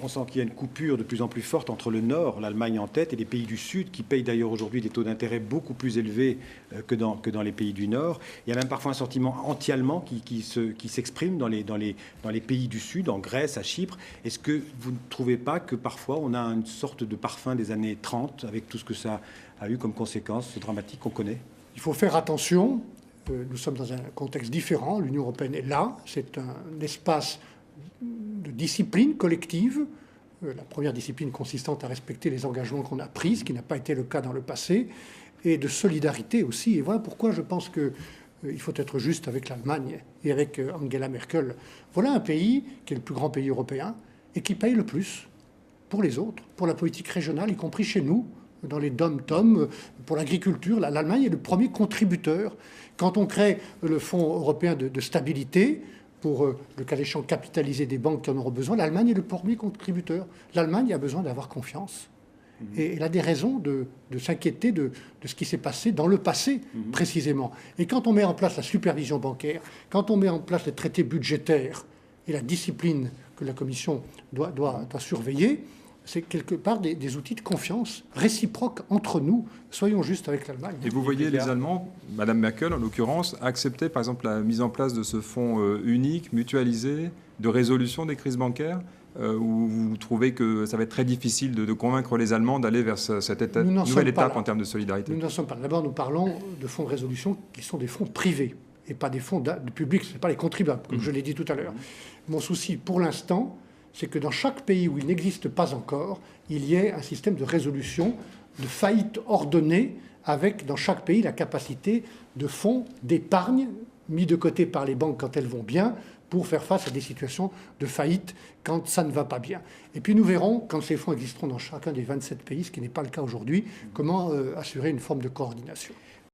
on sent qu'il y a une coupure de plus en plus forte entre le Nord, l'Allemagne en tête, et les pays du Sud, qui payent d'ailleurs aujourd'hui des taux d'intérêt beaucoup plus élevés que dans les pays du Nord. Il y a même parfois un sentiment anti-allemand qui s'exprime dans les pays du Sud, en Grèce, à Chypre. Est-ce que vous ne trouvez pas que parfois on a une sorte de parfum des années 30, avec tout ce que ça a eu comme conséquence dramatique qu'on connaît? Il faut faire attention. Nous sommes dans un contexte différent. L'Union européenne est là. C'est un espace de discipline collective. La première discipline consistante à respecter les engagements qu'on a pris, ce qui n'a pas été le cas dans le passé, et de solidarité aussi. Et voilà pourquoi je pense qu'il faut être juste avec l'Allemagne et avec Angela Merkel. Voilà un pays qui est le plus grand pays européen et qui paye le plus pour les autres, pour la politique régionale, y compris chez nous, dans les dom-tom, pour l'agriculture. L'Allemagne est le premier contributeur. Quand on crée le Fonds européen de stabilité, pour le cas échéant capitaliser des banques qui en auront besoin, l'Allemagne est le premier contributeur. L'Allemagne a besoin d'avoir confiance. Et elle a des raisons de s'inquiéter de ce qui s'est passé dans le passé, précisément. Et quand on met en place la supervision bancaire, quand on met en place les traités budgétaires et la discipline que la Commission doit surveiller, c'est quelque part des outils de confiance réciproque entre nous. Soyons justes avec l'Allemagne. Et vous voyez les Allemands, Mme Merkel en l'occurrence, accepter par exemple la mise en place de ce fonds unique, mutualisé, de résolution des crises bancaires, où vous trouvez que ça va être très difficile de convaincre les Allemands d'aller vers cette nouvelle étape en termes de solidarité? Nous n'en sommes pas là. D'abord, nous parlons de fonds de résolution qui sont des fonds privés et pas des fonds de public, ce n'est pas les contribuables, comme je l'ai dit tout à l'heure. Mon souci, pour l'instant, c'est que dans chaque pays où il n'existe pas encore, il y ait un système de résolution, de faillite ordonnée, avec dans chaque pays la capacité de fonds d'épargne mis de côté par les banques quand elles vont bien, pour faire face à des situations de faillite quand ça ne va pas bien. Et puis nous verrons, quand ces fonds existeront dans chacun des 27 pays, ce qui n'est pas le cas aujourd'hui, comment assurer une forme de coordination.